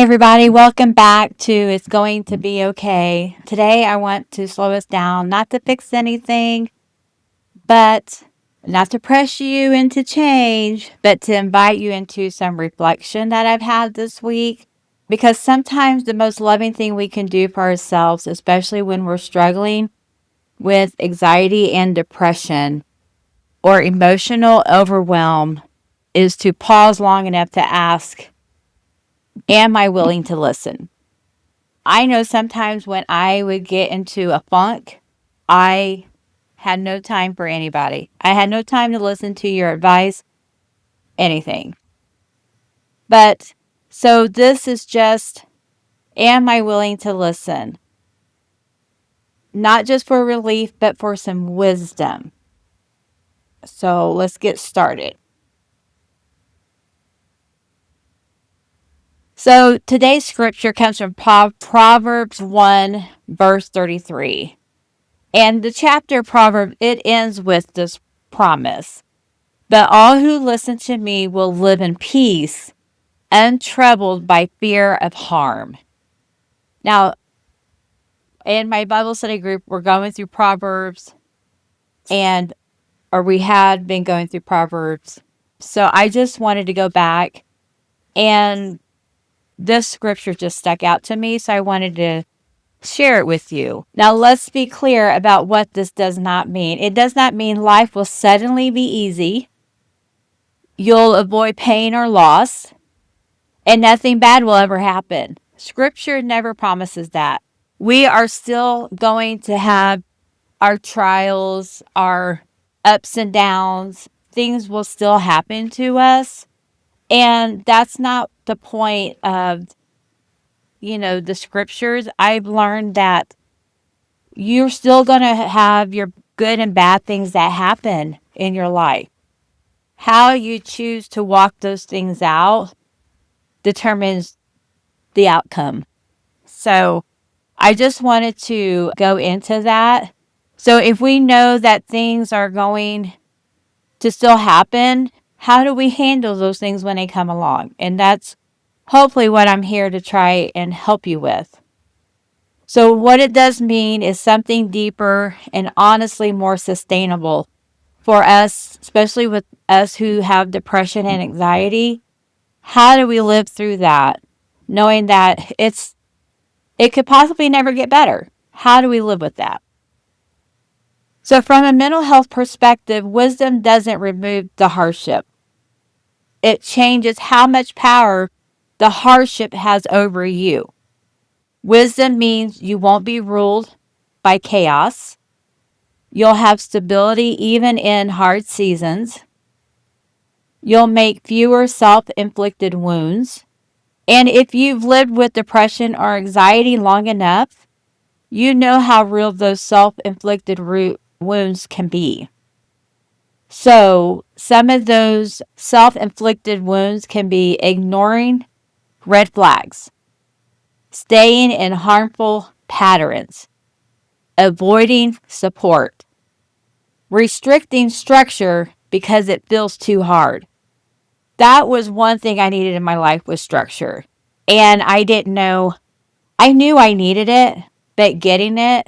everybody. Welcome back to It's Going to Be Okay. Today, I want to slow us down, not to fix anything, but not to press you into change, but to invite you into some reflection that I've had this week. Because sometimes the most loving thing we can do for ourselves, especially when we're struggling with anxiety and depression or emotional overwhelm, is to pause long enough to ask, am I willing to listen? I know sometimes when I would get into a funk, I had no time for anybody. I had no time to listen to your advice, anything. But so this is just, am I willing to listen? Not just for relief, but for some wisdom. So let's get started. So today's scripture comes from Proverbs 1, verse 33. And the chapter Proverbs, it ends with this promise. But all who listen to me will live in peace, untroubled by fear of harm. Now, in my Bible study group, we're going through Proverbs, or we had been going through Proverbs. So I just wanted to go back, and this scripture just stuck out to me, so I wanted to share it with you. Now, let's be clear about what this does not mean. It does not mean life will suddenly be easy. You'll avoid pain or loss, and nothing bad will ever happen. Scripture never promises that. We are still going to have our trials, our ups and downs. Things will still happen to us. And that's not the point of, the scriptures. I've learned that you're still going to have your good and bad things that happen in your life. How you choose to walk those things out determines the outcome. So I just wanted to go into that. So if we know that things are going to still happen, how do we handle those things when they come along? And that's hopefully what I'm here to try and help you with. So what it does mean is something deeper and honestly more sustainable for us, especially with us who have depression and anxiety. How do we live through that, knowing that it could possibly never get better? How do we live with that? So from a mental health perspective, wisdom doesn't remove the hardship. It changes how much power the hardship has over you. Wisdom means you won't be ruled by chaos. You'll have stability even in hard seasons. You'll make fewer self-inflicted wounds. And if you've lived with depression or anxiety long enough, you know how real those self-inflicted wounds can be. So some of those self-inflicted wounds can be ignoring red flags, staying in harmful patterns, avoiding support, restricting structure because it feels too hard. That was one thing I needed in my life, was structure. And I didn't know, I knew I needed it, but getting it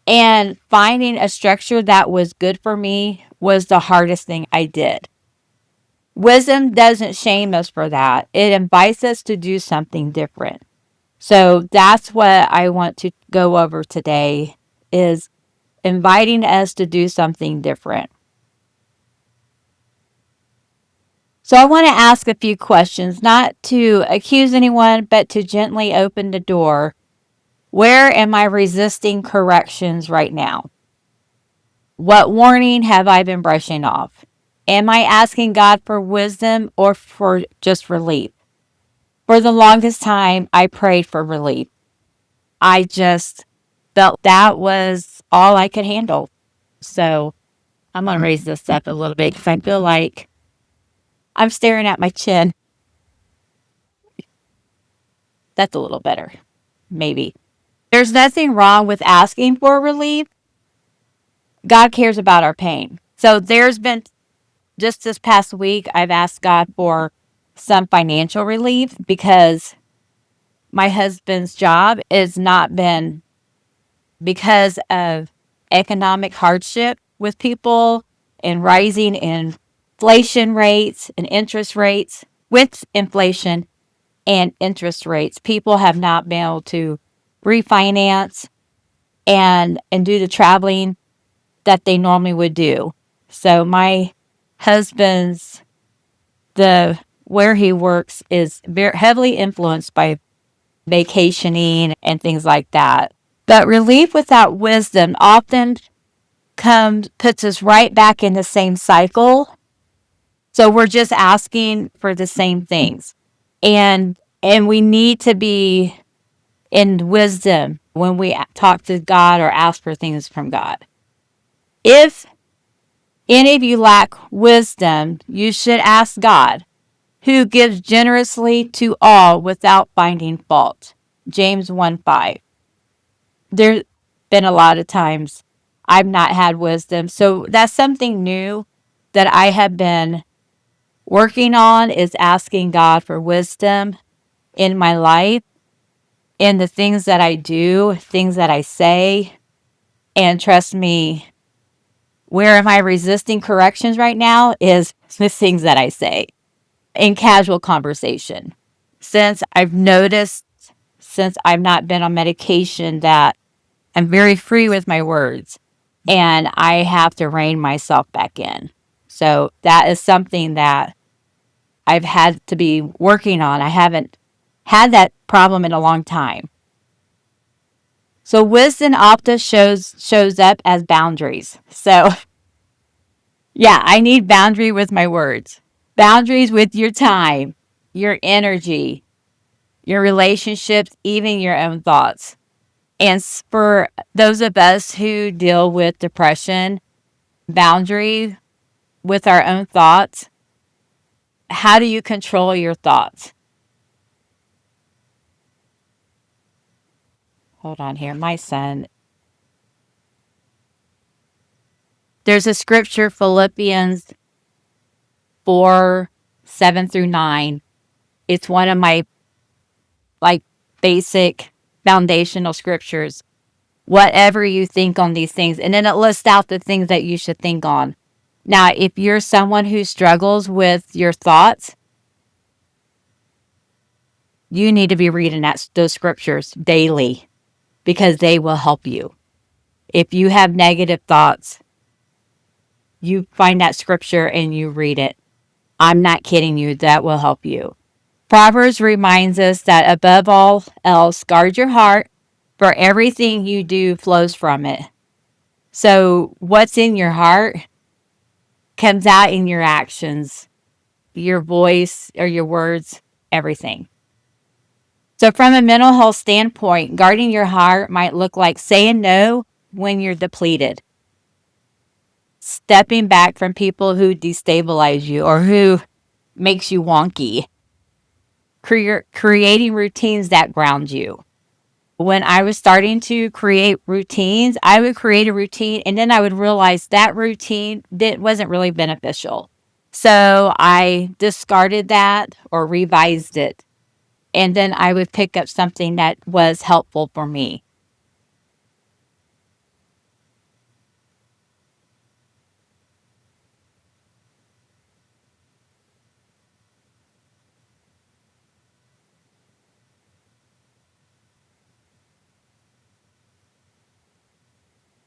and finding a structure that was good for me was the hardest thing I did. Wisdom doesn't shame us for that. It invites us to do something different. So that's what I want to go over today, is inviting us to do something different. So I want to ask a few questions, not to accuse anyone, but to gently open the door. Where am I resisting corrections right now? What warning have I been brushing off? Am I asking God for wisdom or for just relief? For the longest time, I prayed for relief. I just felt that was all I could handle. So I'm going to raise this up a little bit because I feel like I'm staring at my chin. That's a little better, maybe. There's nothing wrong with asking for relief. God cares about our pain. So there's been, just this past week, I've asked God for some financial relief because my husband's job has not been because of economic hardship with people and rising inflation rates and interest rates. With inflation and interest rates, people have not been able to refinance and do the traveling that they normally would do. So my husband's the where he works is very heavily influenced by vacationing and things like that. But relief without wisdom often puts us right back in the same cycle. So we're just asking for the same things. And we need to be in wisdom when we talk to God or ask for things from God. If any of you lack wisdom, you should ask God, who gives generously to all without finding fault. James 1:5. There's been a lot of times I've not had wisdom. So that's something new that I have been working on, is asking God for wisdom in my life, in the things that I do, things that I say. And trust me, where am I resisting corrections right now is the things that I say in casual conversation. Since I've noticed, since I've not been on medication, that I'm very free with my words and I have to rein myself back in. So that is something that I've had to be working on. I haven't had that problem in a long time. So wisdom often shows up as boundaries. So yeah, I need boundary with my words. Boundaries with your time, your energy, your relationships, even your own thoughts. And for those of us who deal with depression, boundary with our own thoughts. How do you control your thoughts? Hold on here. My son. There's a scripture, Philippians 4:7-9. It's one of my like basic foundational scriptures. Whatever you think on these things. And then it lists out the things that you should think on. Now, if you're someone who struggles with your thoughts, you need to be reading those scriptures daily because they will help you. If you have negative thoughts, you find that scripture and you read it. I'm not kidding you. That will help you. Proverbs reminds us that above all else, guard your heart, for everything you do flows from it. So what's in your heart comes out in your actions, your voice or your words, everything. So from a mental health standpoint, guarding your heart might look like saying no when you're depleted, stepping back from people who destabilize you or who makes you wonky, creating routines that ground you. When I was starting to create routines, I would create a routine and then I would realize that routine wasn't really beneficial. So I discarded that or revised it. And then I would pick up something that was helpful for me.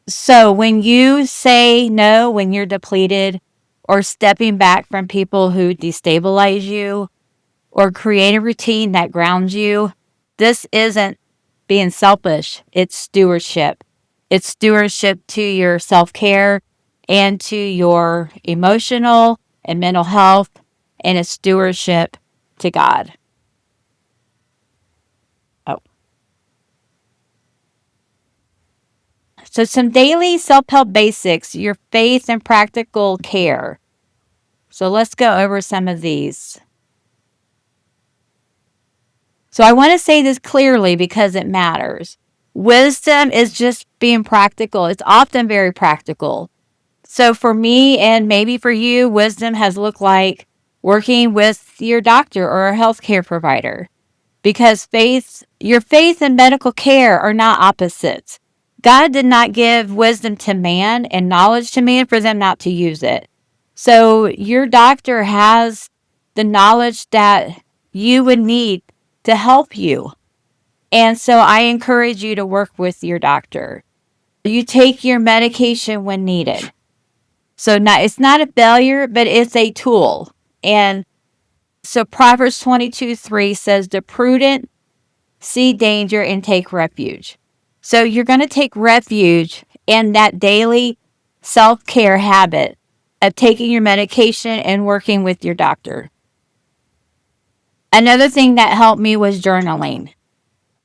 So when you say no, when you're depleted, or stepping back from people who destabilize you, or create a routine that grounds you, this isn't being selfish. It's stewardship. It's stewardship to your self-care and to your emotional and mental health, and it's stewardship to God. Oh. So some daily self-help basics, your faith and practical care. So let's go over some of these. So I want to say this clearly because it matters. Wisdom is just being practical. It's often very practical. So for me and maybe for you, wisdom has looked like working with your doctor or a healthcare provider. because your faith and medical care are not opposites. God did not give wisdom to man and knowledge to man for them not to use it. So your doctor has the knowledge that you would need to help you. And so I encourage you to work with your doctor. You take your medication when needed. So it's not a failure, but it's a tool. And so Proverbs 22:3 says, the prudent see danger and take refuge. So you're going to take refuge in that daily self-care habit of taking your medication and working with your doctor. Another thing that helped me was journaling.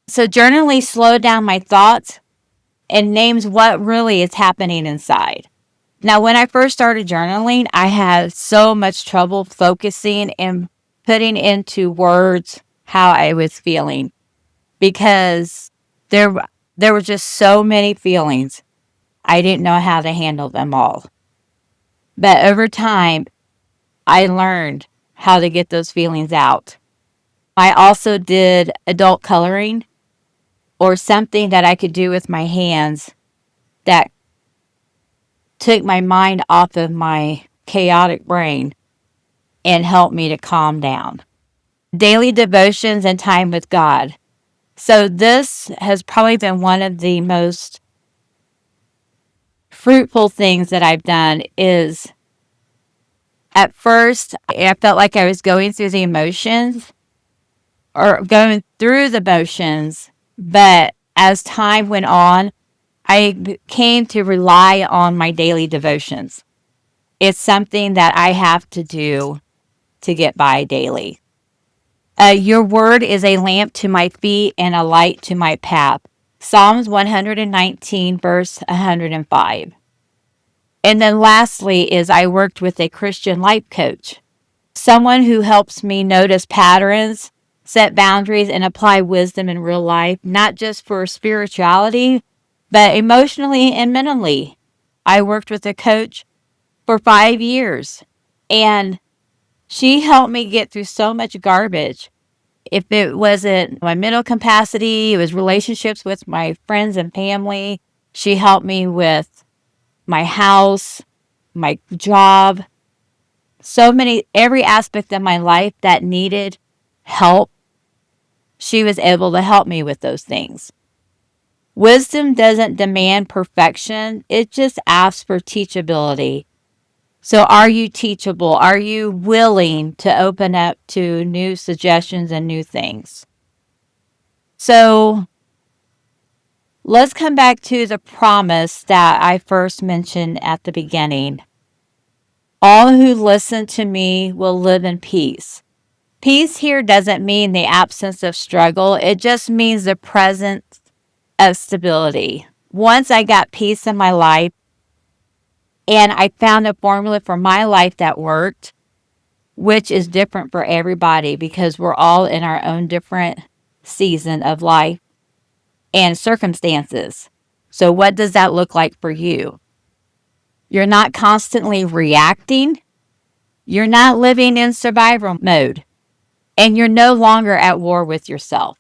So journaling slowed down my thoughts and names what really is happening inside. Now, when I first started journaling, I had so much trouble focusing and putting into words how I was feeling because there were just so many feelings. I didn't know how to handle them all. But over time, I learned how to get those feelings out. I also did adult coloring or something that I could do with my hands that took my mind off of my chaotic brain and helped me to calm down. Daily devotions and time with God. So this has probably been one of the most fruitful things that I've done. Is at first I felt like I was going through the emotions or going through the motions, but as time went on, I came to rely on my daily devotions. It's something that I have to do to get by daily. Your word is a lamp to my feet and a light to my path. Psalms 119, verse 105. And then lastly is I worked with a Christian life coach, someone who helps me notice patterns, set boundaries, and apply wisdom in real life, not just for spirituality, but emotionally and mentally. I worked with a coach for 5 years, and she helped me get through so much garbage. If it wasn't my mental capacity, it was relationships with my friends and family. She helped me with my house, my job, every aspect of my life that needed help. She was able to help me with those things. Wisdom doesn't demand perfection. It just asks for teachability. So are you teachable? Are you willing to open up to new suggestions and new things? So let's come back to the promise that I first mentioned at the beginning. All who listen to me will live in peace. Peace here doesn't mean the absence of struggle. It just means the presence of stability. Once I got peace in my life and I found a formula for my life that worked, which is different for everybody because we're all in our own different season of life and circumstances. So what does that look like for you? You're not constantly reacting. You're not living in survival mode. And you're no longer at war with yourself.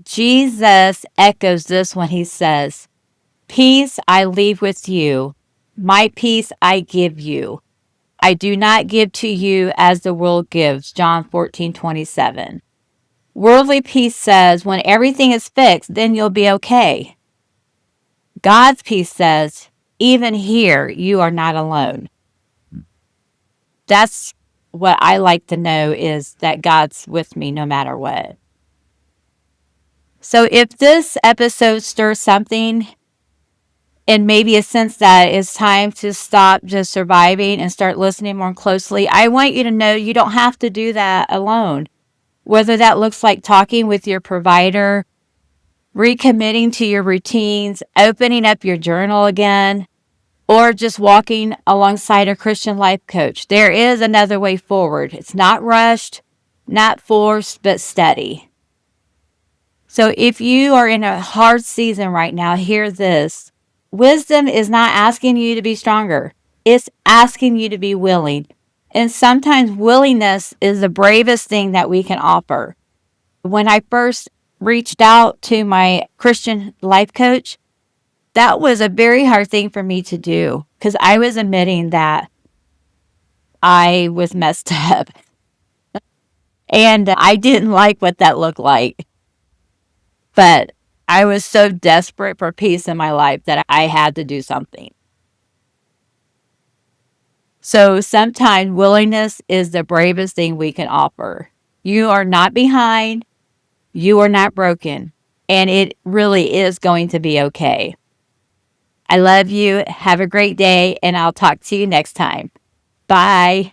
Jesus echoes this when he says, peace I leave with you. My peace I give you. I do not give to you as the world gives. John 14:27. Worldly peace says when everything is fixed, then you'll be okay. God's peace says, even here, you are not alone. That's what I like to know, is that God's with me no matter what. So if this episode stirs something and maybe a sense that it's time to stop just surviving and start listening more closely, I want you to know you don't have to do that alone. Whether that looks like talking with your provider, recommitting to your routines, opening up your journal again, or just walking alongside a Christian life coach. There is another way forward. It's not rushed, not forced, but steady. So if you are in a hard season right now, hear this. Wisdom is not asking you to be stronger. It's asking you to be willing. And sometimes willingness is the bravest thing that we can offer. When I first reached out to my Christian life coach, that was a very hard thing for me to do because I was admitting that I was messed up and I didn't like what that looked like. But I was so desperate for peace in my life that I had to do something. So sometimes willingness is the bravest thing we can offer. You are not behind, you are not broken, and it really is going to be okay. I love you. Have a great day, and I'll talk to you next time. Bye.